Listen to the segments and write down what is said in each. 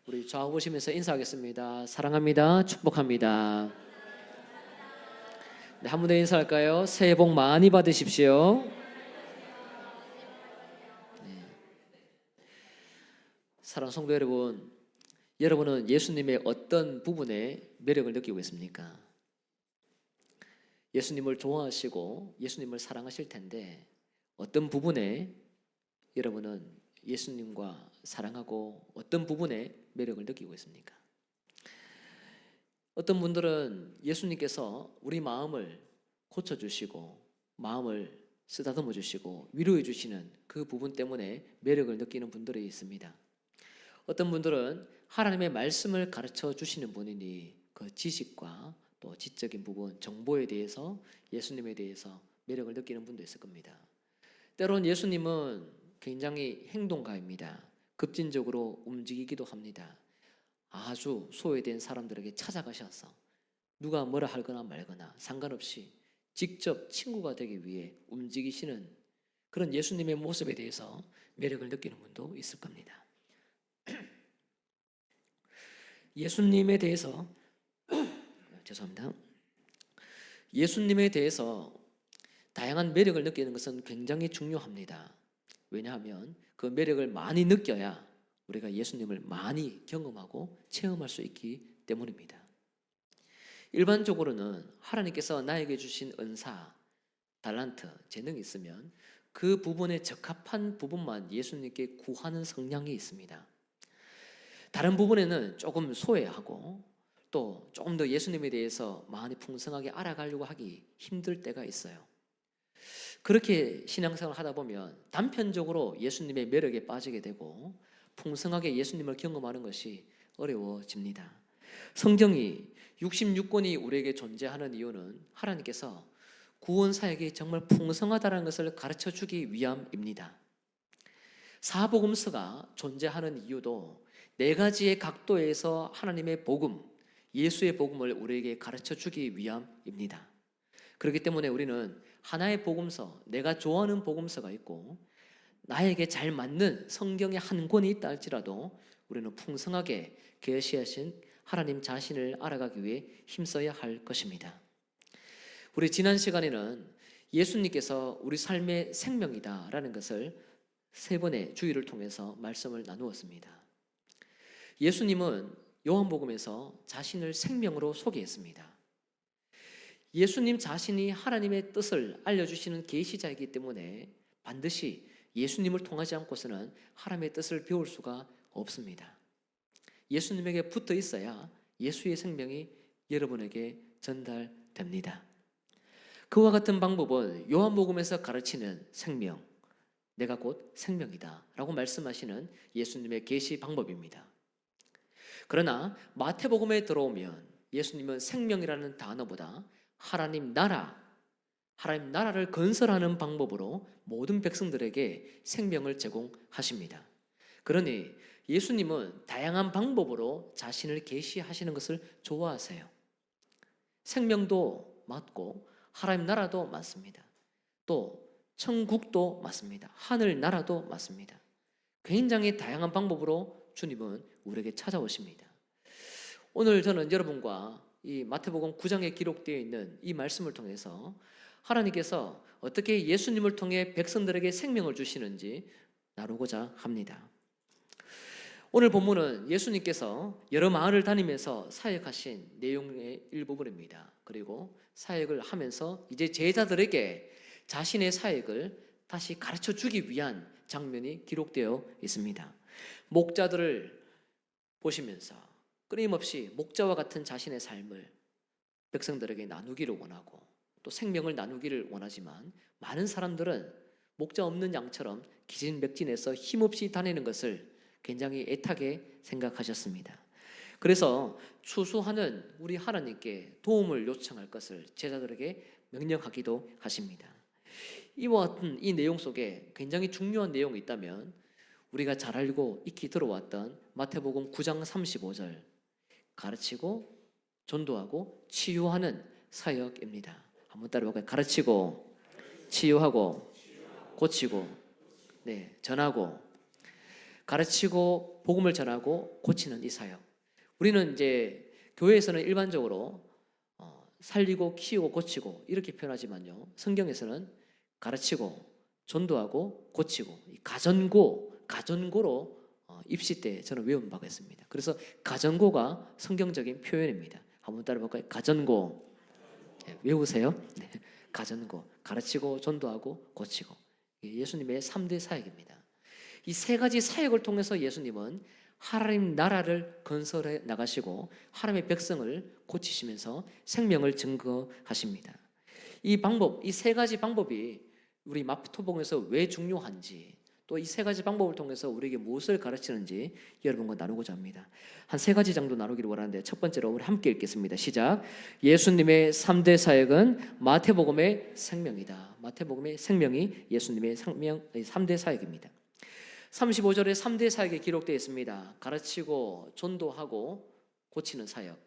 우리 좌우 보시면서 인사하겠습니다. 사랑합니다. 축복합니다. 네, 한 번 더 인사할까요? 새해 복 많이 받으십시오. 네. 사랑하는 성도 여러분, 여러분은 예수님의 어떤 부분에 매력을 느끼고 있습니까? 예수님을 좋아하시고 예수님을 사랑하실 텐데 어떤 부분에 여러분은 예수님과 사랑하고 어떤 부분에 매력을 느끼고 있습니까? 어떤 분들은 예수님께서 우리 마음을 고쳐주시고 마음을 쓰다듬어 주시고 위로해 주시는 그 부분 때문에 매력을 느끼는 분들이 있습니다. 어떤 분들은 하나님의 말씀을 가르쳐 주시는 분이니 그 지식과 또 지적인 부분, 정보에 대해서 예수님에 대해서 매력을 느끼는 분도 있을 겁니다. 때론 예수님은 굉장히 행동가입니다. 급진적으로 움직이기도 합니다. 아주 소외된 사람들에게 찾아가셔서 누가 뭐라 하거나 말거나 상관없이 직접 친구가 되기 위해 움직이시는 그런 예수님의 모습에 대해서 매력을 느끼는 분도 있을 겁니다. 예수님에 대해서 죄송합니다. 예수님에 대해서 다양한 매력을 느끼는 것은 굉장히 중요합니다. 왜냐하면 그 매력을 많이 느껴야 우리가 예수님을 많이 경험하고 체험할 수 있기 때문입니다. 일반적으로는 하나님께서 나에게 주신 은사, 달란트, 재능이 있으면 그 부분에 적합한 부분만 예수님께 구하는 성향이 있습니다. 다른 부분에는 조금 소외하고 또 조금 더 예수님에 대해서 많이 풍성하게 알아가려고 하기 힘들 때가 있어요. 그렇게 신앙생활을 하다 보면 단편적으로 예수님의 매력에 빠지게 되고 풍성하게 예수님을 경험하는 것이 어려워집니다. 성경이 66권이 우리에게 존재하는 이유는 하나님께서 구원 사역이 정말 풍성하다는 것을 가르쳐 주기 위함입니다. 사복음서가 존재하는 이유도 네 가지의 각도에서 하나님의 복음, 예수의 복음을 우리에게 가르쳐 주기 위함입니다. 그렇기 때문에 우리는 하나의 복음서, 내가 좋아하는 복음서가 있고 나에게 잘 맞는 성경의 한 권이 있다 할지라도 우리는 풍성하게 계시하신 하나님 자신을 알아가기 위해 힘써야 할 것입니다. 우리 지난 시간에는 예수님께서 우리 삶의 생명이다라는 것을 세 번의 주의를 통해서 말씀을 나누었습니다. 예수님은 요한복음에서 자신을 생명으로 소개했습니다. 예수님 자신이 하나님의 뜻을 알려주시는 계시자이기 때문에 반드시 예수님을 통하지 않고서는 하나님의 뜻을 배울 수가 없습니다. 예수님에게 붙어 있어야 예수의 생명이 여러분에게 전달됩니다. 그와 같은 방법은 요한복음에서 가르치는 생명, 내가 곧 생명이다 라고 말씀하시는 예수님의 계시 방법입니다. 그러나 마태복음에 들어오면 예수님은 생명이라는 단어보다 하나님 나라를 건설하는 방법으로 모든 백성들에게 생명을 제공하십니다. 그러니 예수님은 다양한 방법으로 자신을 계시하시는 것을 좋아하세요. 생명도 맞고 하나님 나라도 맞습니다. 또 천국도 맞습니다. 하늘 나라도 맞습니다. 굉장히 다양한 방법으로 주님은 우리에게 찾아오십니다. 오늘 저는 여러분과 이 마태복음 9장에 기록되어 있는 이 말씀을 통해서 하나님께서 어떻게 예수님을 통해 백성들에게 생명을 주시는지 나누고자 합니다. 오늘 본문은 예수님께서 여러 마을을 다니면서 사역하신 내용의 일부분입니다. 그리고 사역을 하면서 이제 제자들에게 자신의 사역을 다시 가르쳐 주기 위한 장면이 기록되어 있습니다. 목자들을 보시면서 끊임없이 목자와 같은 자신의 삶을 백성들에게 나누기를 원하고 또 생명을 나누기를 원하지만 많은 사람들은 목자 없는 양처럼 기진맥진해서 힘없이 다니는 것을 굉장히 애타게 생각하셨습니다. 그래서 추수하는 우리 하나님께 도움을 요청할 것을 제자들에게 명령하기도 하십니다. 이와 같은 이 내용 속에 굉장히 중요한 내용이 있다면 우리가 잘 알고 익히 들어왔던 마태복음 9장 35절 가르치고 전도하고 치유하는 사역입니다. 한번 따라해볼까요? 가르치고 치유하고 고치고 전하고 가르치고 복음을 전하고 고치는 이 사역. 우리는 이제 교회에서는 일반적으로 살리고 키우고 고치고 이렇게 표현하지만요, 성경에서는 가르치고 전도하고 고치고 가전고로 입시 때 저는 외운 바가 있습니다. 그래서 가전고가 성경적인 표현입니다. 한번 따라볼까요? 가전고. 네, 외우세요. 네, 가전고. 가르치고 전도하고 고치고. 예수님의 3대 사역입니다. 이 세 가지 사역을 통해서 예수님은 하나님 나라를 건설해 나가시고 하나님의 백성을 고치시면서 생명을 증거하십니다. 이 세 가지 방법이 우리 마토복음에서 왜 중요한지, 또 이 세 가지 방법을 통해서 우리에게 무엇을 가르치는지 여러분과 나누고자 합니다. 한 세 가지 정도 나누기를 원하는데, 첫 번째로 우리 함께 읽겠습니다. 시작. 예수님의 3대 사역은 마태복음의 생명이다. 마태복음의 생명이 예수님의 3대 사역입니다. 35절에 3대 사역이 기록되어 있습니다. 가르치고 전도하고 고치는 사역.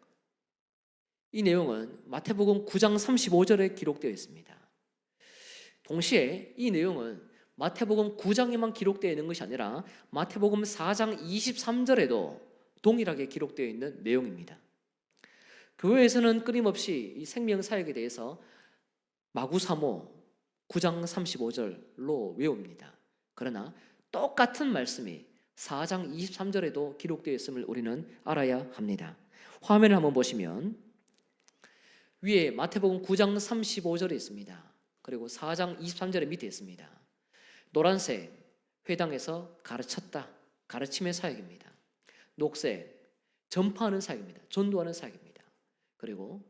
이 내용은 마태복음 9장 35절에 기록되어 있습니다. 동시에 이 내용은 마태복음 9장에만 기록되어 있는 것이 아니라 마태복음 4장 23절에도 동일하게 기록되어 있는 내용입니다. 교회에서는 끊임없이 이 생명 사역에 대해서 마구사모 9장 35절로 외웁니다. 그러나 똑같은 말씀이 4장 23절에도 기록되어 있음을 우리는 알아야 합니다. 화면을 한번 보시면 위에 마태복음 9장 35절에 있습니다. 그리고 4장 23절에 밑에 있습니다. 노란색, 회당에서 가르쳤다. 가르침의 사역입니다. 녹색, 전파하는 사역입니다. 전도하는 사역입니다. 그리고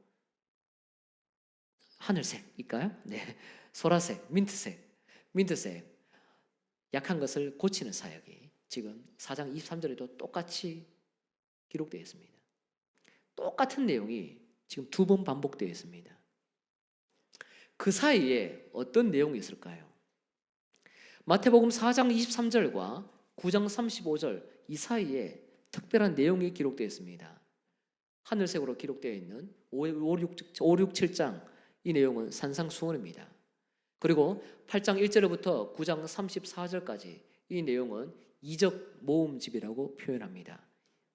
하늘색일까요? 네. 소라색, 민트색, 약한 것을 고치는 사역이 지금 4장 23절에도 똑같이 기록되어 있습니다. 똑같은 내용이 지금 2번 반복되어 있습니다. 그 사이에 어떤 내용이 있을까요? 마태복음 4장 23절과 9장 35절 이 사이에 특별한 내용이 기록되어 있습니다. 하늘색으로 기록되어 있는 5, 6, 7장 이 내용은 산상수훈입니다. 그리고 8장 1절부터 9장 34절까지 이 내용은 이적 모음집이라고 표현합니다.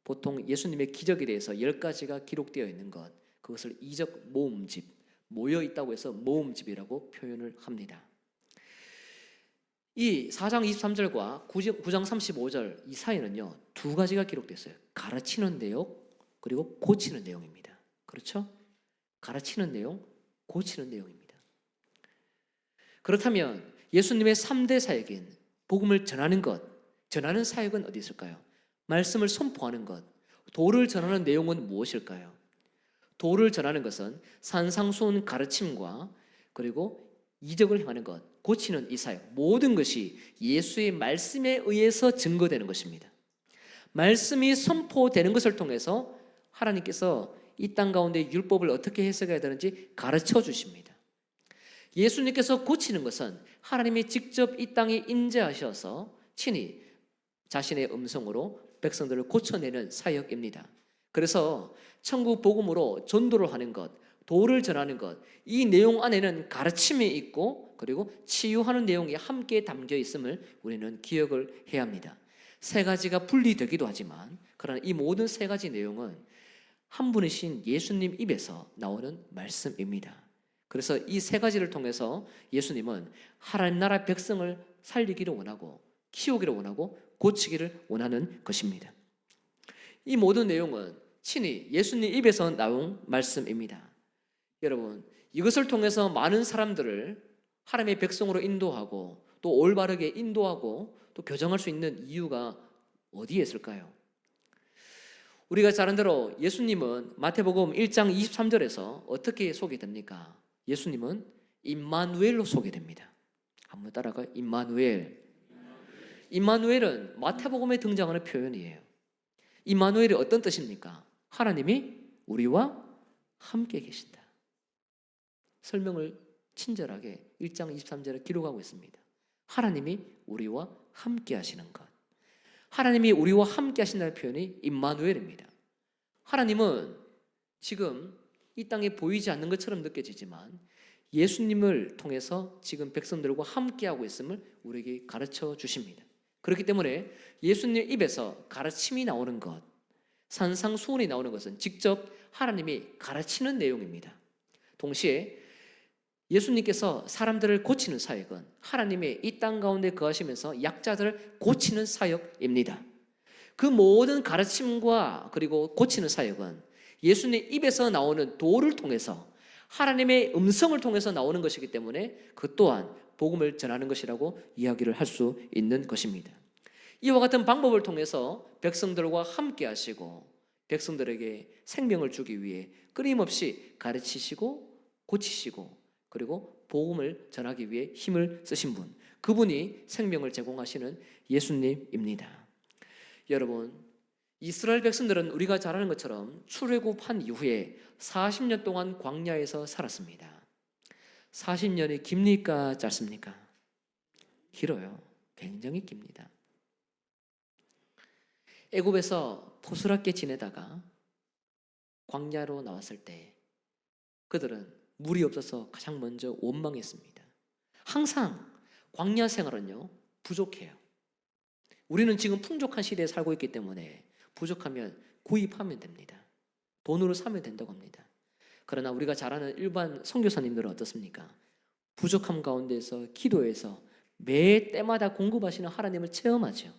보통 예수님의 기적에 대해서 10가지가 기록되어 있는 것, 그것을 이적 모음집, 모여 있다고 해서 모음집이라고 표현을 합니다. 이 4장 23절과 9장 35절 이 사이는요, 2가지가 기록됐어요. 가르치는 내용, 그리고 고치는 내용입니다. 그렇죠? 가르치는 내용, 고치는 내용입니다. 그렇다면 예수님의 3대 사역인 복음을 전하는 것, 전하는 사역은 어디 있을까요? 말씀을 선포하는 것, 도를 전하는 내용은 무엇일까요? 도를 전하는 것은 산상수훈 가르침과 그리고 이적을 행하는 것, 고치는 이 사역, 모든 것이 예수의 말씀에 의해서 증거되는 것입니다. 말씀이 선포되는 것을 통해서 하나님께서 이 땅 가운데 율법을 어떻게 해석해야 되는지 가르쳐 주십니다. 예수님께서 고치는 것은 하나님이 직접 이 땅에 임재하셔서 친히 자신의 음성으로 백성들을 고쳐내는 사역입니다. 그래서 천국 복음으로 전도를 하는 것, 도를 전하는 것, 이 내용 안에는 가르침이 있고 그리고 치유하는 내용이 함께 담겨 있음을 우리는 기억을 해야 합니다. 3가지가 분리되기도 하지만 그러나 이 모든 3가지 내용은 한 분이신 예수님 입에서 나오는 말씀입니다. 그래서 이 3가지를 통해서 예수님은 하나님 나라 백성을 살리기를 원하고 키우기를 원하고 고치기를 원하는 것입니다. 이 모든 내용은 친히 예수님 입에서 나온 말씀입니다. 여러분, 이것을 통해서 많은 사람들을 하나님의 백성으로 인도하고 또 올바르게 인도하고 또 교정할 수 있는 이유가 어디에 있을까요? 우리가 잘 아는 대로 예수님은 마태복음 1장 23절에서 어떻게 소개됩니까? 예수님은 임마누엘로 소개됩니다. 한번 따라가요. 임마누엘. 임마누엘은 마태복음에 등장하는 표현이에요. 임마누엘이 어떤 뜻입니까? 하나님이 우리와 함께 계신다. 설명을 친절하게 1장 23절에 기록하고 있습니다. 하나님이 우리와 함께 하시는 것. 하나님이 우리와 함께 하신다는 표현이 임마누엘입니다. 하나님은 지금 이 땅에 보이지 않는 것처럼 느껴지지만 예수님을 통해서 지금 백성들과 함께하고 있음을 우리에게 가르쳐 주십니다. 그렇기 때문에 예수님 입에서 가르침이 나오는 것, 산상수훈이 나오는 것은 직접 하나님이 가르치는 내용입니다. 동시에 예수님께서 사람들을 고치는 사역은 하나님의 이 땅 가운데 거하시면서 약자들을 고치는 사역입니다. 그 모든 가르침과 그리고 고치는 사역은 예수님 입에서 나오는 도를 통해서 하나님의 음성을 통해서 나오는 것이기 때문에 그 또한 복음을 전하는 것이라고 이야기를 할 수 있는 것입니다. 이와 같은 방법을 통해서 백성들과 함께 하시고 백성들에게 생명을 주기 위해 끊임없이 가르치시고 고치시고 그리고 복음을 전하기 위해 힘을 쓰신 분, 그분이 생명을 제공하시는 예수님입니다. 여러분, 이스라엘 백성들은 우리가 잘 아는 것처럼 출애굽한 이후에 40년 동안 광야에서 살았습니다. 40년이 깁니까 짧습니까? 길어요. 굉장히 깁니다. 애굽에서 포스럽게 지내다가 광야로 나왔을 때 그들은 물이 없어서 가장 먼저 원망했습니다. 항상 광야 생활은요 부족해요. 우리는 지금 풍족한 시대에 살고 있기 때문에 부족하면 구입하면 됩니다. 돈으로 사면 된다고 합니다. 그러나 우리가 잘 아는 일반 선교사님들은 어떻습니까? 부족함 가운데서 기도해서 매 때마다 공급하시는 하나님을 체험하죠.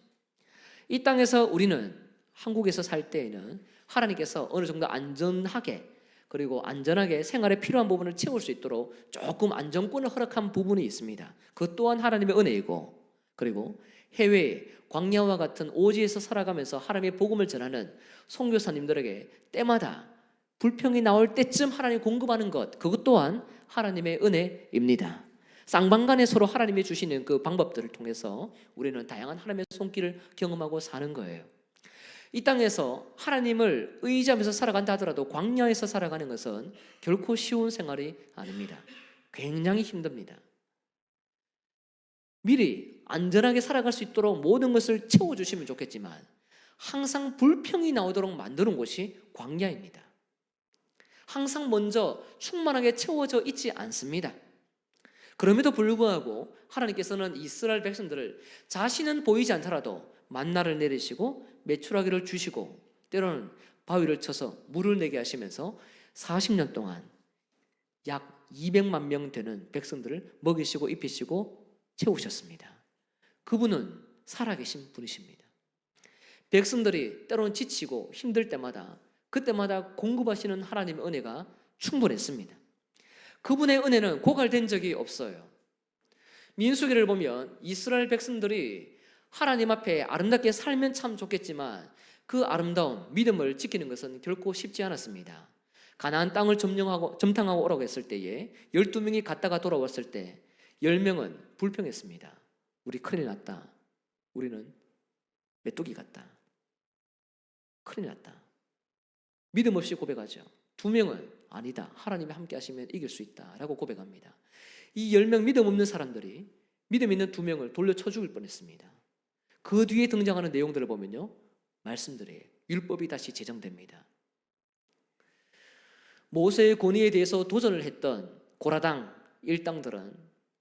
이 땅에서 우리는 한국에서 살 때에는 하나님께서 어느 정도 안전하게 그리고 안전하게 생활에 필요한 부분을 채울 수 있도록 조금 안정권을 허락한 부분이 있습니다. 그것 또한 하나님의 은혜이고, 그리고 해외에 광야와 같은 오지에서 살아가면서 하나님의 복음을 전하는 선교사님들에게 때마다 불평이 나올 때쯤 하나님 공급하는 것, 그것 또한 하나님의 은혜입니다. 쌍방간에 서로 하나님이 주시는 그 방법들을 통해서 우리는 다양한 하나님의 손길을 경험하고 사는 거예요. 이 땅에서 하나님을 의지하면서 살아간다 하더라도 광야에서 살아가는 것은 결코 쉬운 생활이 아닙니다. 굉장히 힘듭니다. 미리 안전하게 살아갈 수 있도록 모든 것을 채워주시면 좋겠지만 항상 불평이 나오도록 만드는 곳이 광야입니다. 항상 먼저 충만하게 채워져 있지 않습니다. 그럼에도 불구하고 하나님께서는 이스라엘 백성들을 자신은 보이지 않더라도 만나를 내리시고 메추라기를 주시고 때로는 바위를 쳐서 물을 내게 하시면서 40년 동안 약 200만 명 되는 백성들을 먹이시고 입히시고 채우셨습니다. 그분은 살아계신 분이십니다. 백성들이 때로는 지치고 힘들 때마다 그때마다 공급하시는 하나님의 은혜가 충분했습니다. 그분의 은혜는 고갈된 적이 없어요. 민수기를 보면 이스라엘 백성들이 하나님 앞에 아름답게 살면 참 좋겠지만 그 아름다움, 믿음을 지키는 것은 결코 쉽지 않았습니다. 가나안 땅을 점탕하고 오라고 했을 때에 12명이 갔다가 돌아왔을 때 10명은 불평했습니다. 우리 큰일 났다. 우리는 메뚜기 같다. 큰일 났다. 믿음 없이 고백하죠. 2명은 아니다. 하나님이 함께 하시면 이길 수 있다 라고 고백합니다. 이 10명 믿음 없는 사람들이 믿음 있는 2명을 돌려쳐 죽일 뻔했습니다. 그 뒤에 등장하는 내용들을 보면요, 말씀드려요. 율법이 다시 제정됩니다. 모세의 권위에 대해서 도전을 했던 고라당 일당들은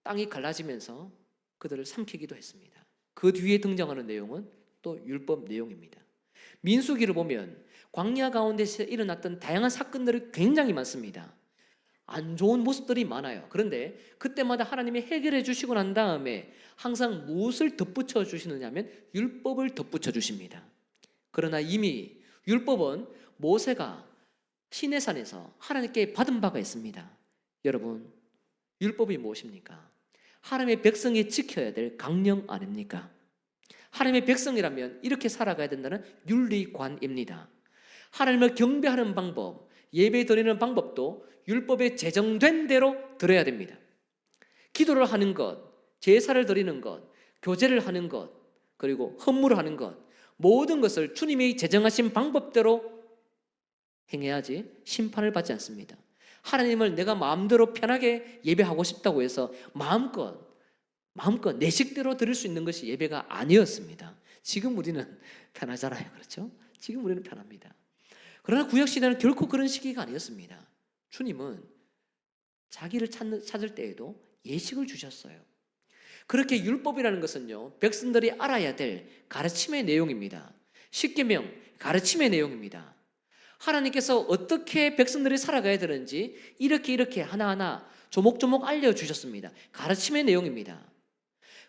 땅이 갈라지면서 그들을 삼키기도 했습니다. 그 뒤에 등장하는 내용은 또 율법 내용입니다. 민수기를 보면 광야 가운데서 일어났던 다양한 사건들이 굉장히 많습니다. 안 좋은 모습들이 많아요. 그런데 그때마다 하나님이 해결해 주시고 난 다음에 항상 무엇을 덧붙여 주시느냐 하면 율법을 덧붙여 주십니다. 그러나 이미 율법은 모세가 시내산에서 하나님께 받은 바가 있습니다. 여러분, 율법이 무엇입니까? 하나님의 백성이 지켜야 될 강령 아닙니까? 하나님의 백성이라면 이렇게 살아가야 된다는 윤리관입니다. 하나님을 경배하는 방법, 예배 드리는 방법도 율법에 제정된 대로 드려야 됩니다. 기도를 하는 것, 제사를 드리는 것, 교제를 하는 것, 그리고 헌물을 하는 것, 모든 것을 주님이 제정하신 방법대로 행해야지 심판을 받지 않습니다. 하나님을 내가 마음대로 편하게 예배하고 싶다고 해서 마음껏 내 식대로 드릴 수 있는 것이 예배가 아니었습니다. 지금 우리는 편하잖아요. 그렇죠? 지금 우리는 편합니다. 그러나 구약시대는 결코 그런 시기가 아니었습니다. 주님은 자기를 찾을 때에도 예식을 주셨어요. 그렇게 율법이라는 것은요, 백성들이 알아야 될 가르침의 내용입니다. 십계명, 가르침의 내용입니다. 하나님께서 어떻게 백성들이 살아가야 되는지 이렇게 하나하나 조목조목 알려주셨습니다. 가르침의 내용입니다.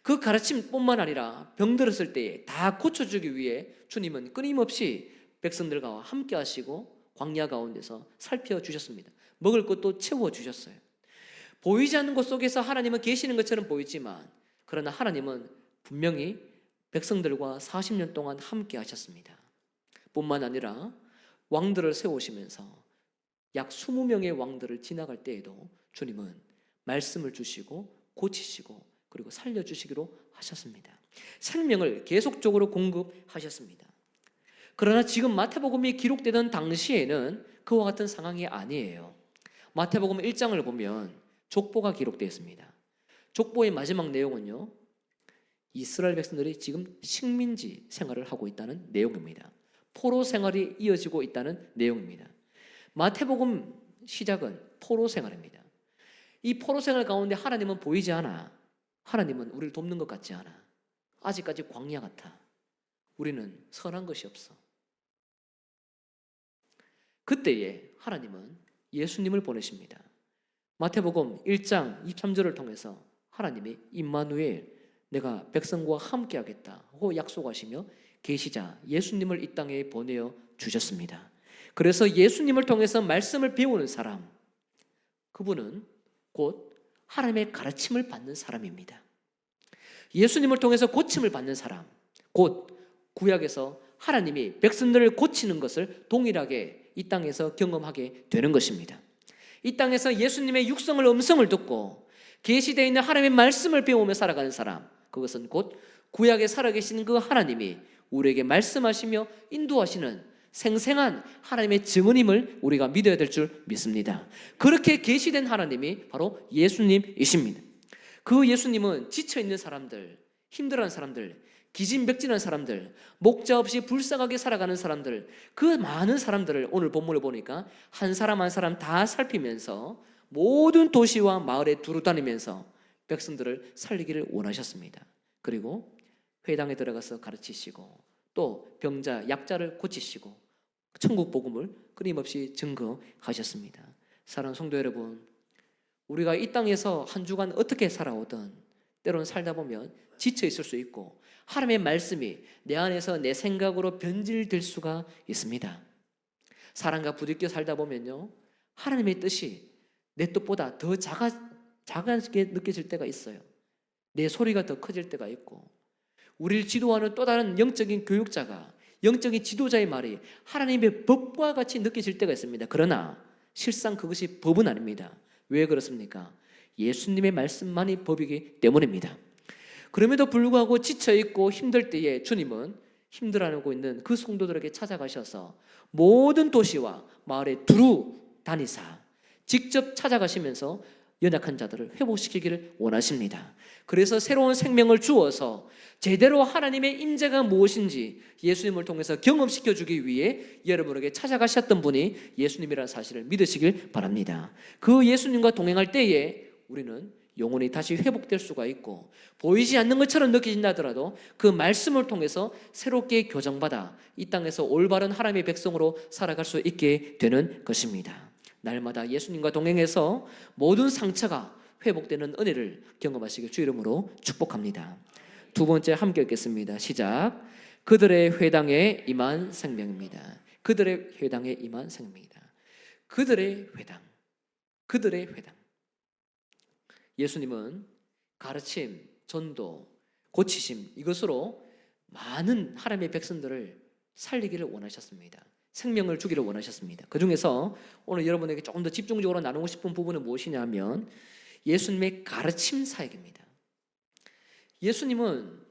그 가르침뿐만 아니라 병들었을 때에 다 고쳐주기 위해 주님은 끊임없이 백성들과 함께 하시고 광야 가운데서 살펴주셨습니다. 먹을 것도 채워주셨어요. 보이지 않는 곳 속에서 하나님은 계시는 것처럼 보이지만, 그러나 하나님은 분명히 백성들과 40년 동안 함께 하셨습니다. 뿐만 아니라 왕들을 세우시면서 약 20명의 왕들을 지나갈 때에도 주님은 말씀을 주시고 고치시고 그리고 살려주시기로 하셨습니다. 생명을 계속적으로 공급하셨습니다. 그러나 지금 마태복음이 기록되던 당시에는 그와 같은 상황이 아니에요. 마태복음 1장을 보면 족보가 기록되어 있습니다. 족보의 마지막 내용은요, 이스라엘 백성들이 지금 식민지 생활을 하고 있다는 내용입니다. 포로 생활이 이어지고 있다는 내용입니다. 마태복음 시작은 포로 생활입니다. 이 포로 생활 가운데 하나님은 보이지 않아. 하나님은 우리를 돕는 것 같지 않아. 아직까지 광야 같아. 우리는 선한 것이 없어. 그때에 하나님은 예수님을 보내십니다. 마태복음 1장 23절을 통해서 하나님이 임마누엘, 내가 백성과 함께 하겠다고 약속하시며 계시자 예수님을 이 땅에 보내어 주셨습니다. 그래서 예수님을 통해서 말씀을 배우는 사람, 그분은 곧 하나님의 가르침을 받는 사람입니다. 예수님을 통해서 고침을 받는 사람, 곧 구약에서 하나님이 백성들을 고치는 것을 동일하게 이 땅에서 경험하게 되는 것입니다. 이 땅에서 예수님의 육성을 음성을 듣고 계시되어 있는 하나님의 말씀을 배우며 살아가는 사람, 그것은 곧 구약에 살아계신 그 하나님이 우리에게 말씀하시며 인도하시는 생생한 하나님의 증언임을 우리가 믿어야 될 줄 믿습니다. 그렇게 계시된 하나님이 바로 예수님이십니다. 그 예수님은 지쳐있는 사람들, 힘들어하는 사람들, 기진백진한 사람들, 목자 없이 불쌍하게 살아가는 사람들, 그 많은 사람들을 오늘 본문을 보니까 한 사람 한 사람 다 살피면서 모든 도시와 마을에 두루다니면서 백성들을 살리기를 원하셨습니다. 그리고 회당에 들어가서 가르치시고 또 병자, 약자를 고치시고 천국 복음을 끊임없이 증거하셨습니다. 사랑하는 성도 여러분, 우리가 이 땅에서 한 주간 어떻게 살아오든 때로는 살다 보면 지쳐 있을 수 있고 하나님의 말씀이 내 안에서 내 생각으로 변질될 수가 있습니다. 사람과 부딪혀 살다 보면요, 하나님의 뜻이 내 뜻보다 더 작게 느껴질 때가 있어요. 내 소리가 더 커질 때가 있고, 우리를 지도하는 또 다른 영적인 교육자가, 영적인 지도자의 말이 하나님의 법과 같이 느껴질 때가 있습니다. 그러나 실상 그것이 법은 아닙니다. 왜 그렇습니까? 예수님의 말씀만이 법이기 때문입니다. 그럼에도 불구하고 지쳐있고 힘들 때에 주님은 힘들어하고 있는 그 성도들에게 찾아가셔서 모든 도시와 마을에 두루 다니사 직접 찾아가시면서 연약한 자들을 회복시키기를 원하십니다. 그래서 새로운 생명을 주어서 제대로 하나님의 임재가 무엇인지 예수님을 통해서 경험시켜주기 위해 여러분에게 찾아가셨던 분이 예수님이라는 사실을 믿으시길 바랍니다. 그 예수님과 동행할 때에 우리는 영혼이 다시 회복될 수가 있고, 보이지 않는 것처럼 느껴진다 하더라도 그 말씀을 통해서 새롭게 교정받아 이 땅에서 올바른 하나님의 백성으로 살아갈 수 있게 되는 것입니다. 날마다 예수님과 동행해서 모든 상처가 회복되는 은혜를 경험하시길 주 이름으로 축복합니다. 두 번째 함께 읽겠습니다. 시작. 그들의 회당에 임한 생명입니다. 그들의 회당에 임한 생명이다. 그들의 회당, 그들의 회당. 예수님은 가르침, 전도, 고치심, 이것으로 많은 하나님의 백성들을 살리기를 원하셨습니다. 생명을 주기를 원하셨습니다. 그 중에서 오늘 여러분에게 조금 더 집중적으로 나누고 싶은 부분은 무엇이냐면 예수님의 가르침 사역입니다. 예수님은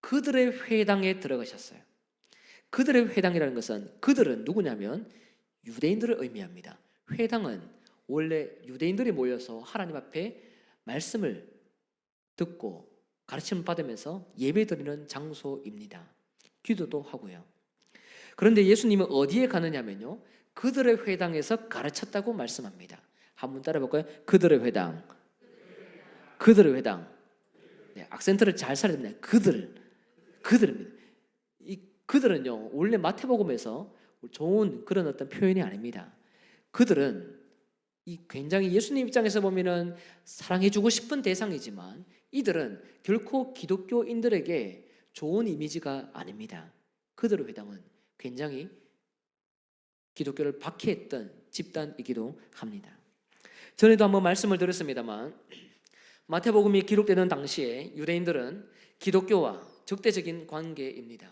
그들의 회당에 들어가셨어요. 그들의 회당이라는 것은, 그들은 누구냐면 유대인들을 의미합니다. 회당은 원래 유대인들이 모여서 하나님 앞에 말씀을 듣고 가르침을 받으면서 예배드리는 장소입니다. 기도도 하고요. 그런데 예수님은 어디에 가느냐면요, 그들의 회당에서 가르쳤다고 말씀합니다. 한번 따라 볼까요? 그들의 회당, 그들의 회당. 악센트를 잘 살려야 됩니다. 그들입니다. 이 그들은요, 원래 마태복음에서 좋은 그런 어떤 표현이 아닙니다. 그들은 이 굉장히 예수님 입장에서 보면은 사랑해주고 싶은 대상이지만 이들은 결코 기독교인들에게 좋은 이미지가 아닙니다. 그들의 회당은 굉장히 기독교를 박해했던 집단이기도 합니다. 전에도 한번 말씀을 드렸습니다만 마태복음이 기록되는 당시에 유대인들은 기독교와 적대적인 관계입니다.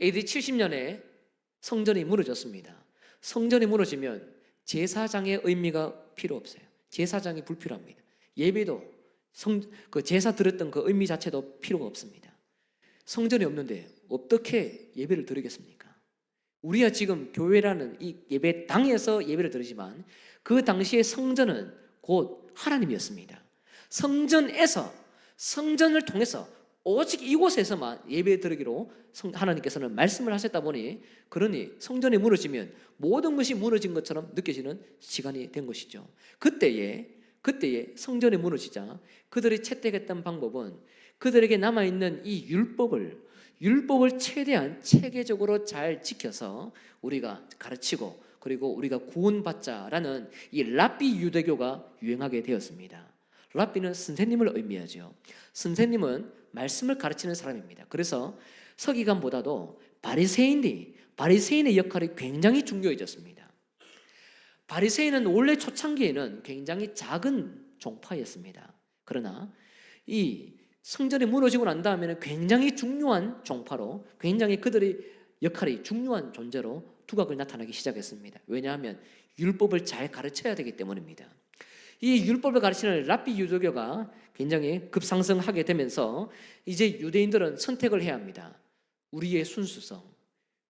AD 70년에 성전이 무너졌습니다. 성전이 무너지면 제사장의 의미가 필요 없어요. 제사장이 불필요합니다. 예배도 그 제사 드렸던 그 의미 자체도 필요가 없습니다. 성전이 없는데 어떻게 예배를 드리겠습니까? 우리가 지금 교회라는 이 예배당에서 예배를 드리지만 그 당시의 성전은 곧 하나님이었습니다. 성전을 통해서 오직 이곳에서만 예배 드리기로 하나님께서는 말씀을 하셨다 보니, 그러니 성전이 무너지면 모든 것이 무너진 것처럼 느껴지는 시간이 된 것이죠. 그때에 성전이 무너지자 그들이 채택했던 방법은 그들에게 남아있는 이 율법을 최대한 체계적으로 잘 지켜서 우리가 가르치고 그리고 우리가 구원받자라는 이 랍비 유대교가 유행하게 되었습니다. 랍비는 선생님을 의미하죠. 선생님은 말씀을 가르치는 사람입니다. 그래서 서기관보다도 바리새인의 역할이 굉장히 중요해졌습니다. 바리새인은 원래 초창기에는 굉장히 작은 종파였습니다. 그러나 이 성전이 무너지고 난 다음에는 굉장히 중요한 종파로, 굉장히 그들의 역할이 중요한 존재로 두각을 나타나기 시작했습니다. 왜냐하면 율법을 잘 가르쳐야 되기 때문입니다. 이 율법을 가르치는 랍비 유대교가 굉장히 급상승하게 되면서 이제 유대인들은 선택을 해야 합니다. 우리의 순수성,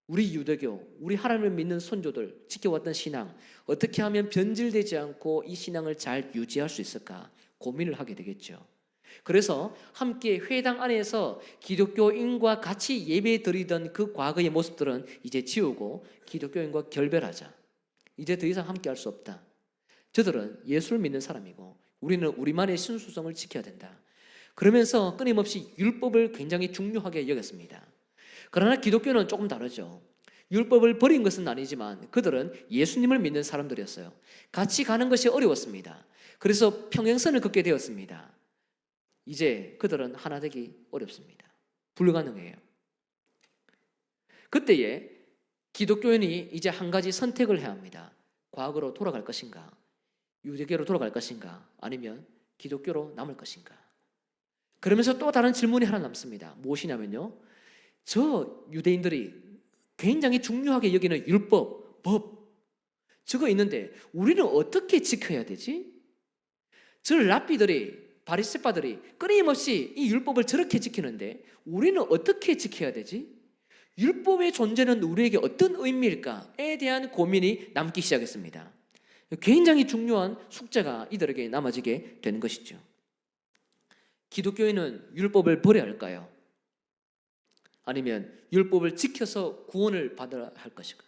우리 유대교, 우리 하나님을 믿는 선조들 지켜왔던 신앙, 어떻게 하면 변질되지 않고 이 신앙을 잘 유지할 수 있을까 고민을 하게 되겠죠. 그래서 함께 회당 안에서 기독교인과 같이 예배 드리던 그 과거의 모습들은 이제 지우고 기독교인과 결별하자. 이제 더 이상 함께 할 수 없다. 저들은 예수를 믿는 사람이고 우리는 우리만의 순수성을 지켜야 된다. 그러면서 끊임없이 율법을 굉장히 중요하게 여겼습니다. 그러나 기독교는 조금 다르죠. 율법을 버린 것은 아니지만 그들은 예수님을 믿는 사람들이었어요. 같이 가는 것이 어려웠습니다. 그래서 평행선을 걷게 되었습니다. 이제 그들은 하나 되기 어렵습니다. 불가능해요. 그때에 기독교인이 이제 한 가지 선택을 해야 합니다. 과거로 돌아갈 것인가? 유대교로 돌아갈 것인가? 아니면 기독교로 남을 것인가? 그러면서 또 다른 질문이 하나 남습니다. 무엇이냐면요, 저 유대인들이 굉장히 중요하게 여기는 율법, 법, 저거 있는데 우리는 어떻게 지켜야 되지? 저 랍비들이, 바리새파들이 끊임없이 이 율법을 저렇게 지키는데 우리는 어떻게 지켜야 되지? 율법의 존재는 우리에게 어떤 의미일까에 대한 고민이 남기 시작했습니다. 굉장히 중요한 숙제가 이들에게 남아지게 되는 것이죠. 기독교인은 율법을 버려야 할까요? 아니면 율법을 지켜서 구원을 받아야 할 것인가?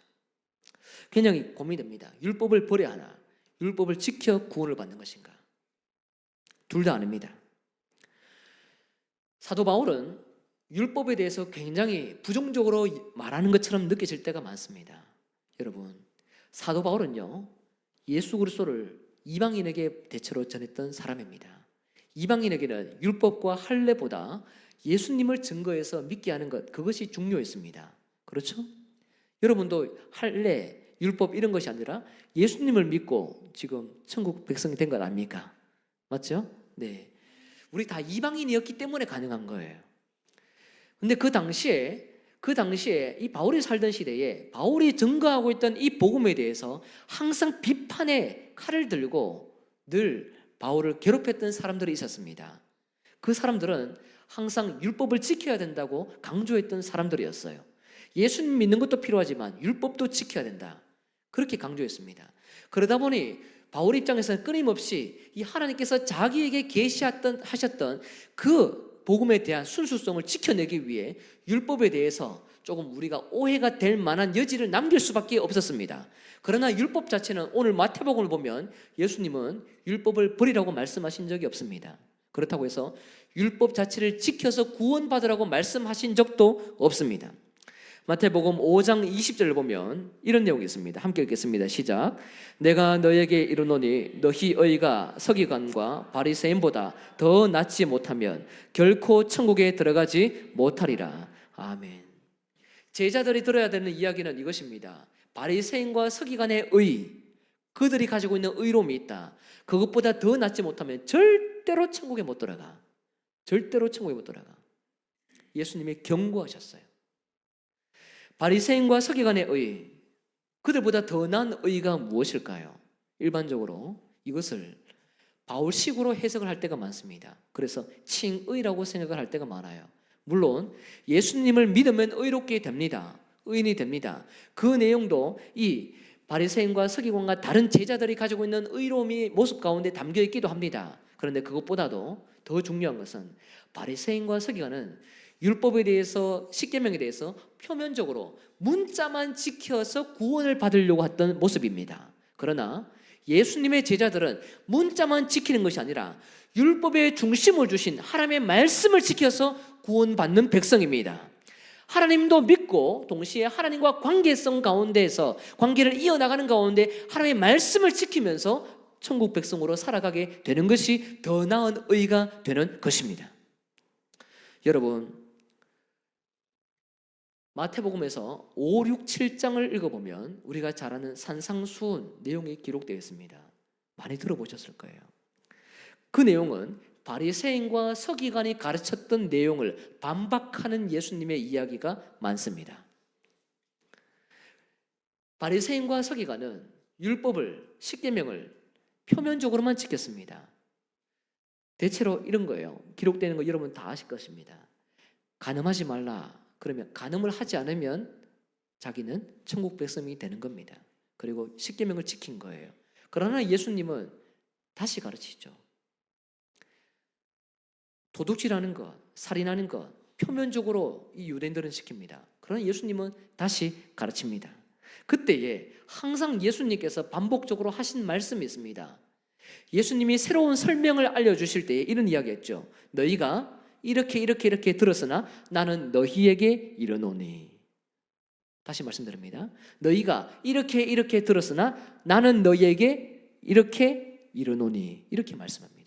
굉장히 고민됩니다. 율법을 버려야 하나? 율법을 지켜 구원을 받는 것인가? 둘 다 아닙니다. 사도 바울은 율법에 대해서 굉장히 부정적으로 말하는 것처럼 느껴질 때가 많습니다. 여러분, 사도 바울은요, 예수 그리스도를 이방인에게 대체로 전했던 사람입니다. 이방인에게는 율법과 할례보다 예수님을 증거해서 믿게 하는 것, 그것이 중요했습니다. 그렇죠? 여러분도 할례, 율법 이런 것이 아니라 예수님을 믿고 지금 천국 백성이 된 것 아닙니까? 맞죠? 네. 우리 다 이방인이었기 때문에 가능한 거예요. 근데 그 당시에 이 바울이 살던 시대에 바울이 증거하고 있던 이 복음에 대해서 항상 비판의 칼을 들고 늘 바울을 괴롭혔던 사람들이 있었습니다. 그 사람들은 항상 율법을 지켜야 된다고 강조했던 사람들이었어요. 예수님 믿는 것도 필요하지만 율법도 지켜야 된다. 그렇게 강조했습니다. 그러다 보니 바울 입장에서는 끊임없이 이 하나님께서 자기에게 하셨던 그 복음에 대한 순수성을 지켜내기 위해 율법에 대해서 조금 우리가 오해가 될 만한 여지를 남길 수밖에 없었습니다. 그러나 율법 자체는 오늘 마태복음을 보면 예수님은 율법을 버리라고 말씀하신 적이 없습니다. 그렇다고 해서 율법 자체를 지켜서 구원받으라고 말씀하신 적도 없습니다. 마태복음 5장 20절을 보면 이런 내용이 있습니다. 함께 읽겠습니다. 시작. 내가 너에게 이르노니 너희 의가 서기관과 바리새인보다 더 낫지 못하면 결코 천국에 들어가지 못하리라. 아멘. 제자들이 들어야 되는 이야기는 이것입니다. 바리새인과 서기관의 의, 그들이 가지고 있는 의로움이 있다. 그것보다 더 낫지 못하면 절대로 천국에 못 들어가. 절대로 천국에 못 들어가. 예수님이 경고하셨어요. 바리새인과 서기관의 의, 그들보다 더 나은 의가 무엇일까요? 일반적으로 이것을 바울식으로 해석을 할 때가 많습니다. 그래서 칭의라고 생각을 할 때가 많아요. 물론 예수님을 믿으면 의롭게 됩니다. 의인이 됩니다. 그 내용도 이 바리새인과 서기관과 다른 제자들이 가지고 있는 의로움이 모습 가운데 담겨 있기도 합니다. 그런데 그것보다도 더 중요한 것은 바리새인과 서기관은 율법에 대해서, 십계명에 대해서 표면적으로 문자만 지켜서 구원을 받으려고 했던 모습입니다. 그러나 예수님의 제자들은 문자만 지키는 것이 아니라 율법의 중심을 주신 하나님의 말씀을 지켜서 구원받는 백성입니다. 하나님도 믿고 동시에 하나님과 관계성 가운데에서 관계를 이어나가는 가운데 하나님의 말씀을 지키면서 천국 백성으로 살아가게 되는 것이 더 나은 의가 되는 것입니다. 여러분, 마태복음에서 5, 6, 7장을 읽어보면 우리가 잘 아는 산상수훈 내용이 기록되어 있습니다. 많이 들어보셨을 거예요. 그 내용은 바리새인과 서기관이 가르쳤던 내용을 반박하는 예수님의 이야기가 많습니다. 바리새인과 서기관은 율법을, 십계명을 표면적으로만 지켰습니다. 대체로 이런 거예요. 기록되는 거 여러분 다 아실 것입니다. 간음하지 말라. 그러면 간음을 하지 않으면 자기는 천국 백성이 되는 겁니다. 그리고 십계명을 지킨 거예요. 그러나 예수님은 다시 가르치죠. 도둑질하는 것, 살인하는 것, 표면적으로 이 유대인들은 시킵니다. 그러나 예수님은 다시 가르칩니다. 그때에 항상 예수님께서 반복적으로 하신 말씀이 있습니다. 예수님이 새로운 설명을 알려주실 때에 이런 이야기했죠. 너희가 이렇게 들었으나 나는 너희에게 이르노니. 다시 말씀드립니다. 너희가 이렇게 들었으나 나는 너희에게 이렇게 이르노니. 이렇게 말씀합니다.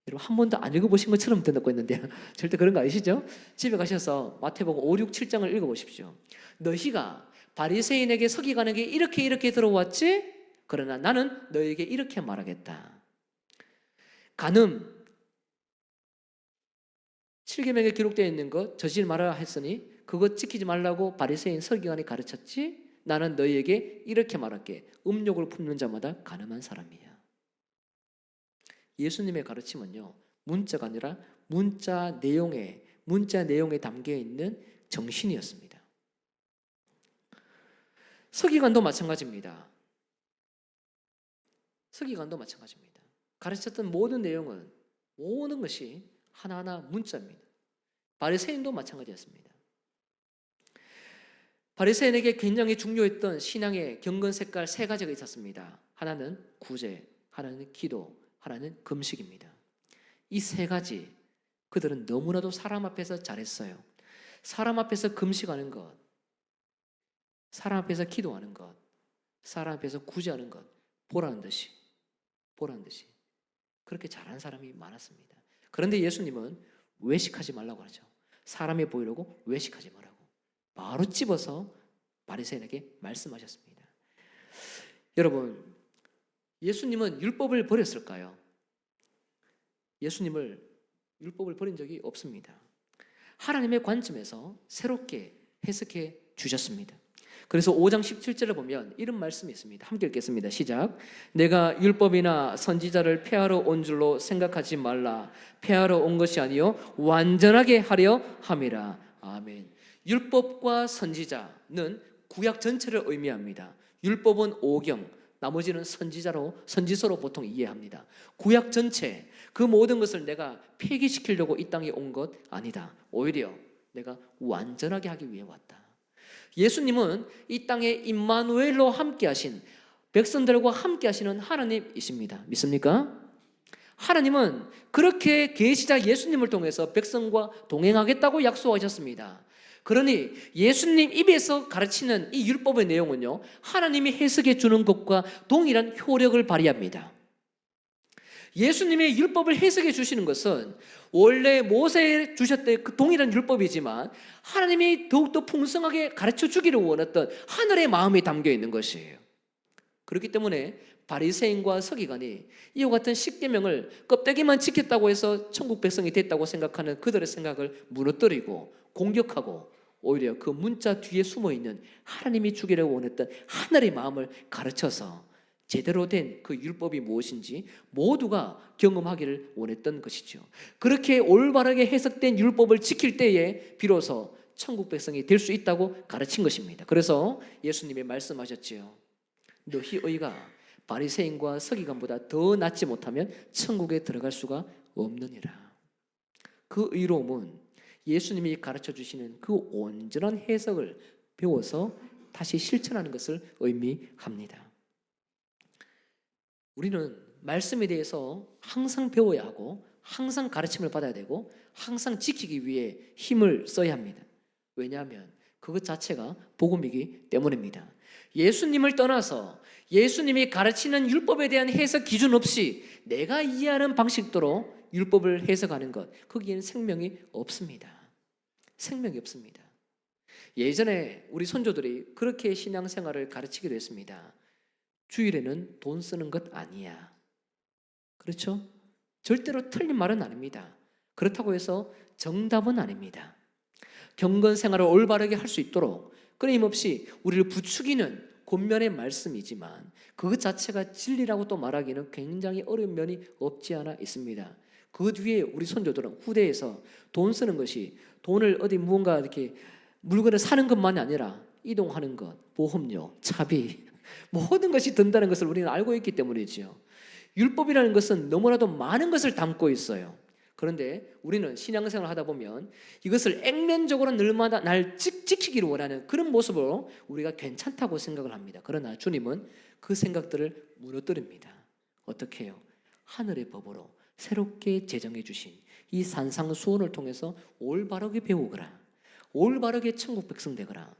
여러분 한 번도 안 읽어보신 것처럼 듣고 있는데 절대 그런 거 아니시죠? 집에 가셔서 마태복음 5, 6, 7장을 읽어보십시오. 너희가 바리새인에게 서기관에게 이렇게 들어왔지? 그러나 나는 너희에게 이렇게 말하겠다. 간음 7계명에 기록되어 있는 것 저지르지 말아야 했으니 그것 지키지 말라고 바리새인 서기관이 가르쳤지? 나는 너희에게 이렇게 말할게. 음욕을 품는 자마다 간음한 사람이야. 예수님의 가르침은요, 문자가 아니라 문자 내용에 담겨 있는 정신이었습니다. 서기관도 마찬가지입니다. 가르쳤던 모든 내용은 모든 것이 하나하나 문자입니다. 바리새인도 마찬가지였습니다. 바리새인에게 굉장히 중요했던 신앙의 경건 색깔 세 가지가 있었습니다. 하나는 구제, 하나는 기도, 하나는 금식입니다. 이 세 가지 그들은 너무나도 사람 앞에서 잘했어요. 사람 앞에서 금식하는 것, 사람 앞에서 기도하는 것, 사람 앞에서 구제하는 것, 보라는 듯이 그렇게 잘하는 사람이 많았습니다. 그런데 예수님은 외식하지 말라고 하죠. 사람이 보이려고 외식하지 말라고 바로 집어서 바리새인에게 말씀하셨습니다. 여러분, 예수님은 율법을 버렸을까요? 예수님을 율법을 버린 적이 없습니다. 하나님의 관점에서 새롭게 해석해 주셨습니다. 그래서 5장 17절을 보면 이런 말씀이 있습니다. 함께 읽겠습니다. 시작. 내가 율법이나 선지자를 폐하러 온 줄로 생각하지 말라. 폐하러 온 것이 아니요 완전하게 하려 함이라. 아멘. 율법과 선지자는 구약 전체를 의미합니다. 율법은 오경, 나머지는 선지서로 보통 이해합니다. 구약 전체, 그 모든 것을 내가 폐기시키려고 이 땅에 온 것 아니다. 오히려 내가 완전하게 하기 위해 왔다. 예수님은 이 땅에 임마누엘로 함께 하신 백성들과 함께 하시는 하나님이십니다. 믿습니까? 하나님은 그렇게 계시자 예수님을 통해서 백성과 동행하겠다고 약속하셨습니다. 그러니 예수님 입에서 가르치는 이 율법의 내용은요, 하나님이 해석해 주는 것과 동일한 효력을 발휘합니다. 예수님의 율법을 해석해 주시는 것은 원래 모세에 주셨던 그 동일한 율법이지만 하나님이 더욱더 풍성하게 가르쳐 주기를 원했던 하늘의 마음이 담겨 있는 것이에요. 그렇기 때문에 바리새인과 서기관이 이와 같은 십계명을 껍데기만 지켰다고 해서 천국 백성이 됐다고 생각하는 그들의 생각을 무너뜨리고 공격하고 오히려 그 문자 뒤에 숨어있는 하나님이 주기를 원했던 하늘의 마음을 가르쳐서 제대로 된 그 율법이 무엇인지 모두가 경험하기를 원했던 것이죠. 그렇게 올바르게 해석된 율법을 지킬 때에 비로소 천국 백성이 될 수 있다고 가르친 것입니다. 그래서 예수님이 말씀하셨지요. 너희 의가 바리새인과 서기관보다 더 낫지 못하면 천국에 들어갈 수가 없느니라. 그 의로움은 예수님이 가르쳐 주시는 그 온전한 해석을 배워서 다시 실천하는 것을 의미합니다. 우리는 말씀에 대해서 항상 배워야 하고 항상 가르침을 받아야 되고 항상 지키기 위해 힘을 써야 합니다. 왜냐하면 그것 자체가 복음이기 때문입니다. 예수님을 떠나서 예수님이 가르치는 율법에 대한 해석 기준 없이 내가 이해하는 방식대로 율법을 해석하는 것, 거기에는 생명이 없습니다. 생명이 없습니다. 예전에 우리 선조들이 그렇게 신앙생활을 가르치기도 했습니다. 주일에는 돈 쓰는 것 아니야. 그렇죠? 절대로 틀린 말은 아닙니다. 그렇다고 해서 정답은 아닙니다. 경건 생활을 올바르게 할 수 있도록 끊임없이 우리를 부추기는 권면의 말씀이지만 그것 자체가 진리라고 또 말하기는 굉장히 어려운 면이 없지 않아 있습니다. 그 뒤에 우리 선조들은 후대에서 돈 쓰는 것이 돈을 어디 무언가 이렇게 물건을 사는 것만이 아니라 이동하는 것, 보험료, 차비 모든 것이 든다는 것을 우리는 알고 있기 때문이지요. 율법이라는 것은 너무나도 많은 것을 담고 있어요. 그런데 우리는 신앙생활을 하다 보면 이것을 액면적으로 늘마다 날 지키기를 원하는 그런 모습으로 우리가 괜찮다고 생각을 합니다. 그러나 주님은 그 생각들을 무너뜨립니다. 어떻게 해요? 하늘의 법으로 새롭게 제정해 주신 이 산상수훈을 통해서 올바르게 배우거라, 올바르게 천국 백성 되거라.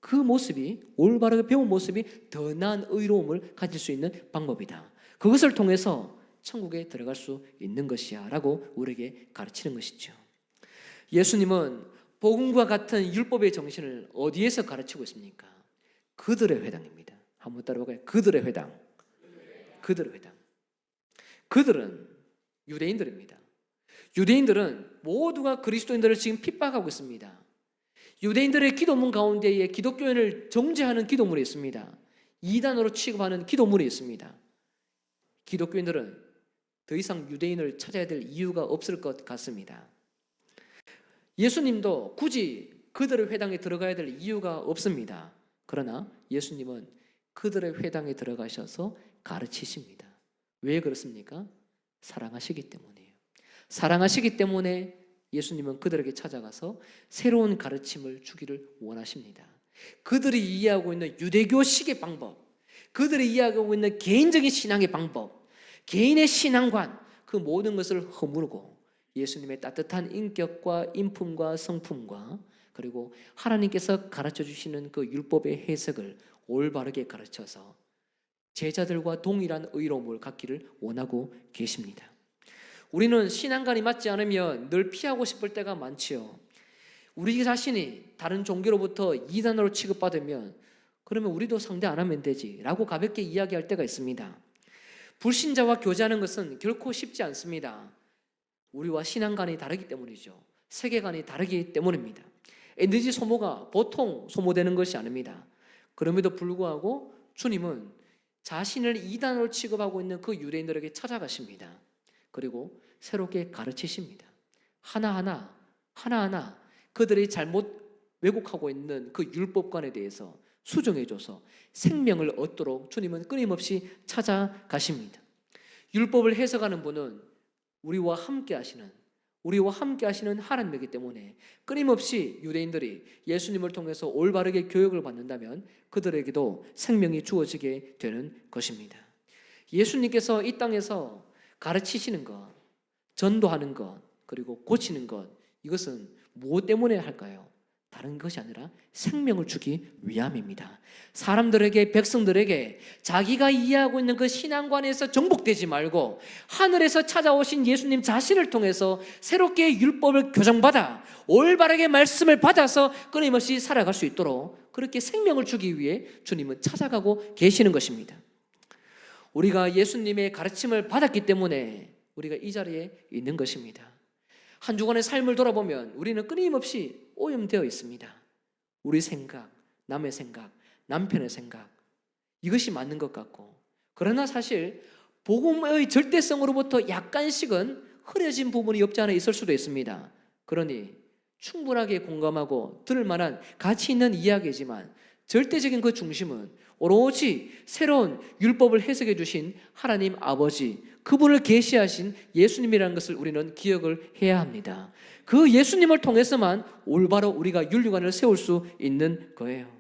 그 모습이, 올바르게 배운 모습이 더 나은 의로움을 가질 수 있는 방법이다. 그것을 통해서 천국에 들어갈 수 있는 것이야 라고 우리에게 가르치는 것이죠. 예수님은 복음과 같은 율법의 정신을 어디에서 가르치고 있습니까? 그들의 회당입니다. 한번 따라볼까요? 그들의 회당. 그들의 회당. 그들은 유대인들입니다. 유대인들은 모두가 그리스도인들을 지금 핍박하고 있습니다. 유대인들의 기도문 가운데에 기독교인을 정죄하는 기도문이 있습니다. 이단으로 취급하는 기도문이 있습니다. 기독교인들은 더 이상 유대인을 찾아야 될 이유가 없을 것 같습니다. 예수님도 굳이 그들의 회당에 들어가야 될 이유가 없습니다. 그러나 예수님은 그들의 회당에 들어가셔서 가르치십니다. 왜 그렇습니까? 사랑하시기 때문이에요. 사랑하시기 때문에 예수님은 그들에게 찾아가서 새로운 가르침을 주기를 원하십니다. 그들이 이해하고 있는 유대교식의 방법, 그들이 이해하고 있는 개인적인 신앙의 방법, 개인의 신앙관, 그 모든 것을 허물고 예수님의 따뜻한 인격과 인품과 성품과 그리고 하나님께서 가르쳐 주시는 그 율법의 해석을 올바르게 가르쳐서 제자들과 동일한 의로움을 갖기를 원하고 계십니다. 우리는 신앙관이 맞지 않으면 늘 피하고 싶을 때가 많지요. 우리 자신이 다른 종교로부터 이단으로 취급받으면 그러면 우리도 상대 안 하면 되지 라고 가볍게 이야기할 때가 있습니다. 불신자와 교제하는 것은 결코 쉽지 않습니다. 우리와 신앙관이 다르기 때문이죠. 세계관이 다르기 때문입니다. 에너지 소모가 보통 소모되는 것이 아닙니다. 그럼에도 불구하고 주님은 자신을 이단으로 취급하고 있는 그 유대인들에게 찾아가십니다. 그리고 새롭게 가르치십니다. 하나하나 그들이 잘못 왜곡하고 있는 그 율법관에 대해서 수정해줘서 생명을 얻도록 주님은 끊임없이 찾아가십니다. 율법을 해석하는 분은 우리와 함께 하시는 하나님이기 때문에 끊임없이 유대인들이 예수님을 통해서 올바르게 교육을 받는다면 그들에게도 생명이 주어지게 되는 것입니다. 예수님께서 이 땅에서 가르치시는 것, 전도하는 것, 그리고 고치는 것, 이것은 무엇 때문에 할까요? 다른 것이 아니라 생명을 주기 위함입니다. 사람들에게, 백성들에게 자기가 이해하고 있는 그 신앙관에서 정복되지 말고 하늘에서 찾아오신 예수님 자신을 통해서 새롭게 율법을 교정받아 올바르게 말씀을 받아서 끊임없이 살아갈 수 있도록 그렇게 생명을 주기 위해 주님은 찾아가고 계시는 것입니다. 우리가 예수님의 가르침을 받았기 때문에 우리가 이 자리에 있는 것입니다. 한 주간의 삶을 돌아보면 우리는 끊임없이 오염되어 있습니다. 우리 생각, 남의 생각, 남편의 생각, 이것이 맞는 것 같고, 그러나 사실 복음의 절대성으로부터 약간씩은 흐려진 부분이 없지 않아 있을 수도 있습니다. 그러니 충분하게 공감하고 들을 만한 가치 있는 이야기지만 절대적인 그 중심은 오로지 새로운 율법을 해석해 주신 하나님 아버지, 그분을 계시하신 예수님이라는 것을 우리는 기억을 해야 합니다. 그 예수님을 통해서만 올바로 우리가 윤리관을 세울 수 있는 거예요.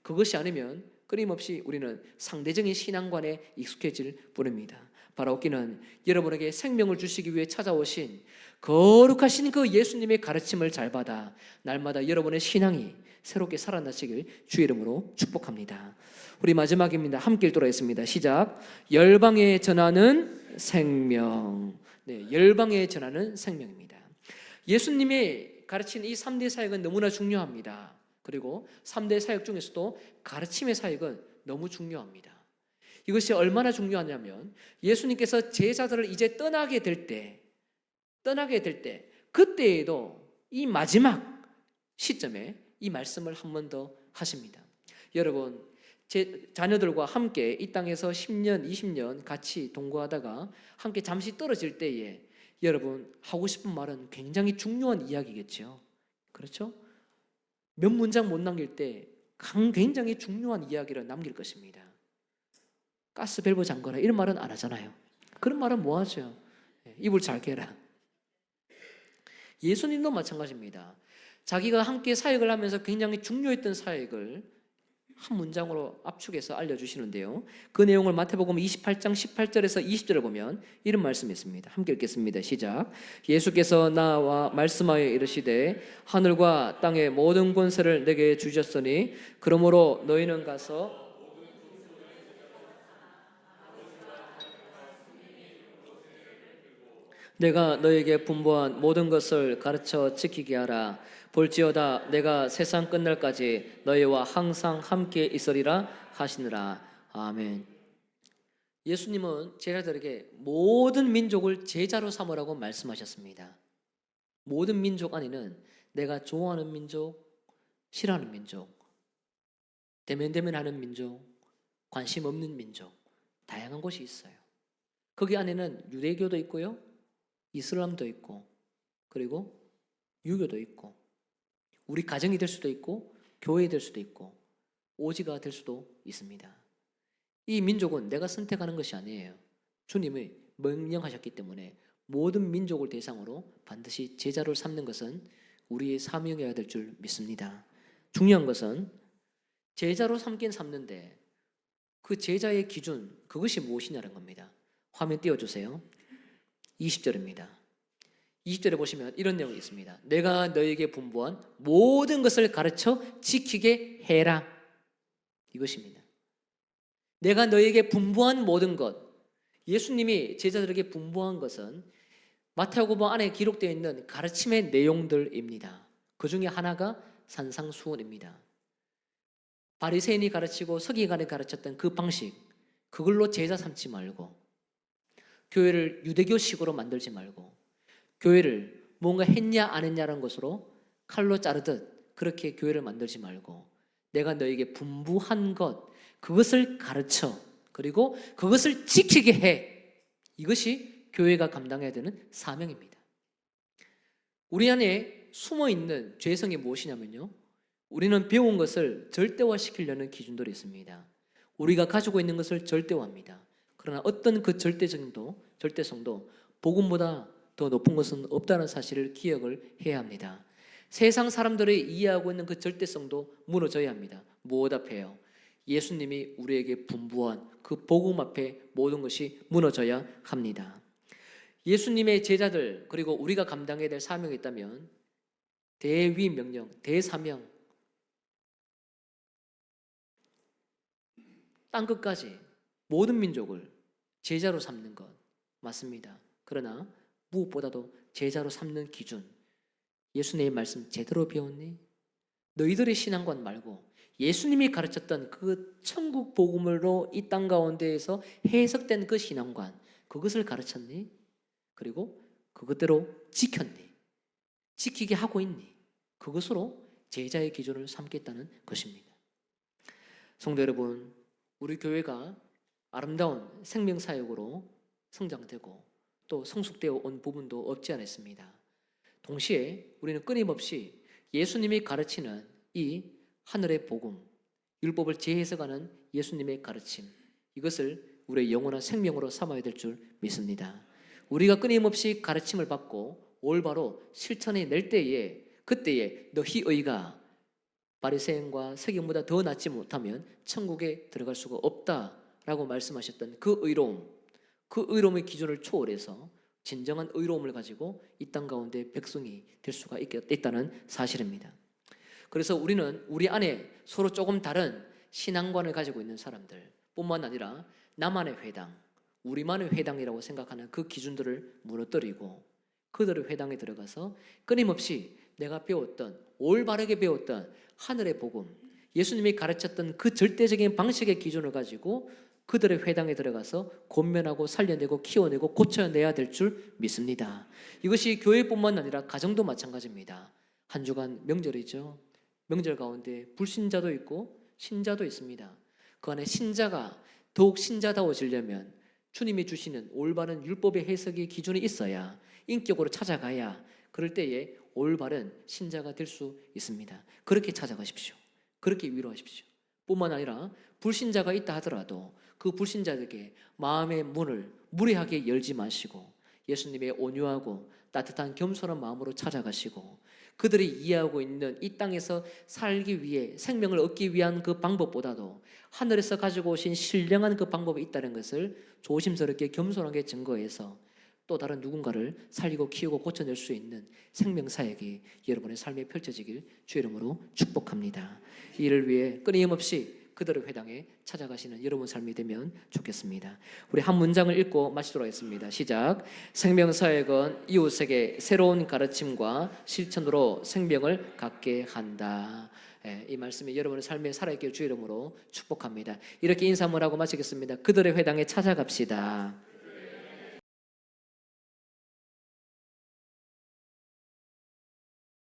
그것이 아니면 끊임없이 우리는 상대적인 신앙관에 익숙해질 뿐입니다. 바라옵기는 여러분에게 생명을 주시기 위해 찾아오신 거룩하신 그 예수님의 가르침을 잘 받아 날마다 여러분의 신앙이 새롭게 살아나시길 주의 이름으로 축복합니다. 우리 마지막입니다. 함께 읽도록 하겠습니다. 시작. 열방에 전하는 생명. 네, 열방에 전하는 생명입니다. 예수님이 가르친 이 3대 사역은 너무나 중요합니다. 그리고 3대 사역 중에서도 가르침의 사역은 너무 중요합니다. 이것이 얼마나 중요하냐면 예수님께서 제자들을 이제 떠나게 될 때 그때에도 이 마지막 시점에 이 말씀을 한 번 더 하십니다. 여러분, 제 자녀들과 함께 이 땅에서 10년, 20년 같이 동거하다가 함께 잠시 떨어질 때에 여러분 하고 싶은 말은 굉장히 중요한 이야기겠죠. 그렇죠? 몇 문장 못 남길 때 굉장히 중요한 이야기를 남길 것입니다. 가스 밸브 잠궈라 이런 말은 안 하잖아요. 그런 말은 뭐 하죠? 입을 잘 깨라. 예수님도 마찬가지입니다. 자기가 함께 사역을 하면서 굉장히 중요했던 사역을 한 문장으로 압축해서 알려주시는데요. 그 내용을 마태복음 28장 18절에서 20절을 보면 이런 말씀이 있습니다. 함께 읽겠습니다. 시작. 예수께서 나와 말씀하여 이르시되 하늘과 땅의 모든 권세를 내게 주셨으니 그러므로 너희는 가서 내가 너에게 분부한 모든 것을 가르쳐 지키게 하라. 볼지어다 내가 세상 끝날까지 너희와 항상 함께 있으리라 하시느라. 아멘. 예수님은 제자들에게 모든 민족을 제자로 삼으라고 말씀하셨습니다. 모든 민족 안에는 내가 좋아하는 민족, 싫어하는 민족, 대면대면하는 민족, 관심 없는 민족, 다양한 곳이 있어요. 거기 안에는 유대교도 있고요, 이슬람도 있고, 그리고 유교도 있고, 우리 가정이 될 수도 있고, 교회가 될 수도 있고, 오지가 될 수도 있습니다. 이 민족은 내가 선택하는 것이 아니에요. 주님이 명령하셨기 때문에 모든 민족을 대상으로 반드시 제자를 삼는 것은 우리의 사명이어야 될 줄 믿습니다. 중요한 것은 제자로 삼긴 삼는데 그 제자의 기준, 그것이 무엇이냐는 겁니다. 화면 띄워주세요. 20절입니다. 20절에 보시면 이런 내용이 있습니다. 내가 너에게 분부한 모든 것을 가르쳐 지키게 해라. 이것입니다. 내가 너에게 분부한 모든 것. 예수님이 제자들에게 분부한 것은 마태복음 안에 기록되어 있는 가르침의 내용들입니다. 그 중에 하나가 산상수훈입니다. 바리새인이 가르치고 서기관이 가르쳤던 그 방식, 그걸로 제자 삼지 말고, 교회를 유대교식으로 만들지 말고, 교회를 뭔가 했냐 안 했냐라는 것으로 칼로 자르듯 그렇게 교회를 만들지 말고, 내가 너에게 분부한 것, 그것을 가르쳐, 그리고 그것을 지키게 해. 이것이 교회가 감당해야 되는 사명입니다. 우리 안에 숨어있는 죄성이 무엇이냐면요, 우리는 배운 것을 절대화시키려는 기준들이 있습니다. 우리가 가지고 있는 것을 절대화합니다. 그러나 어떤 그 절대성도 복음보다 더 높은 것은 없다는 사실을 기억을 해야 합니다. 세상 사람들이 이해하고 있는 그 절대성도 무너져야 합니다. 무엇 앞에요? 예수님이 우리에게 분부한 그 복음 앞에 모든 것이 무너져야 합니다. 예수님의 제자들 그리고 우리가 감당해야 될 사명이 있다면 대위 명령, 대사명, 땅끝까지 모든 민족을 제자로 삼는 것 맞습니다. 그러나 무엇보다도 제자로 삼는 기준, 예수님의 말씀 제대로 배웠니? 너희들의 신앙관 말고 예수님이 가르쳤던 그 천국 복음으로 이 땅 가운데에서 해석된 그 신앙관, 그것을 가르쳤니? 그리고 그것대로 지켰니? 지키게 하고 있니? 그것으로 제자의 기준을 삼겠다는 것입니다. 성도 여러분, 우리 교회가 아름다운 생명사역으로 성장되고 또 성숙되어 온 부분도 없지 않았습니다. 동시에 우리는 끊임없이 예수님이 가르치는 이 하늘의 복음, 율법을 재해석하는 예수님의 가르침, 이것을 우리의 영원한 생명으로 삼아야 될 줄 믿습니다. 우리가 끊임없이 가르침을 받고 올바로 실천해 낼 때에, 그때에 너희 의가 바리새인과 서기관보다 더 낫지 못하면 천국에 들어갈 수가 없다라고 말씀하셨던 그 의로움, 그 의로움의 기준을 초월해서 진정한 의로움을 가지고 이 땅 가운데 백성이 될 수가 있다는 사실입니다. 그래서 우리는 우리 안에 서로 조금 다른 신앙관을 가지고 있는 사람들 뿐만 아니라 나만의 회당, 우리만의 회당이라고 생각하는 그 기준들을 무너뜨리고 그들의 회당에 들어가서 끊임없이 내가 배웠던, 올바르게 배웠던 하늘의 복음, 예수님이 가르쳤던 그 절대적인 방식의 기준을 가지고 그들의 회당에 들어가서 권면하고 살려내고 키워내고 고쳐내야 될 줄 믿습니다. 이것이 교회뿐만 아니라 가정도 마찬가지입니다. 한 주간 명절이죠. 명절 가운데 불신자도 있고 신자도 있습니다. 그 안에 신자가 더욱 신자다워지려면 주님이 주시는 올바른 율법의 해석의 기준이 있어야, 인격으로 찾아가야 그럴 때에 올바른 신자가 될 수 있습니다. 그렇게 찾아가십시오. 그렇게 위로하십시오. 뿐만 아니라 불신자가 있다 하더라도 그 불신자들에게 마음의 문을 무례하게 열지 마시고 예수님의 온유하고 따뜻한 겸손한 마음으로 찾아가시고 그들이 이해하고 있는 이 땅에서 살기 위해 생명을 얻기 위한 그 방법보다도 하늘에서 가지고 오신 신령한 그 방법이 있다는 것을 조심스럽게 겸손하게 증거해서 또 다른 누군가를 살리고 키우고 고쳐낼 수 있는 생명사역이 여러분의 삶에 펼쳐지길 주의 이름으로 축복합니다. 이를 위해 끊임없이 그들의 회당에 찾아가시는 여러분 삶이 되면 좋겠습니다. 우리 한 문장을 읽고 마치도록 하겠습니다. 시작. 생명사역은 이웃에게 새로운 가르침과 실천으로 생명을 갖게 한다. 이 말씀이 여러분의 삶에 살아있길 주의 이름으로 축복합니다. 이렇게 인사 한번 하고 마치겠습니다. 그들의 회당에 찾아갑시다.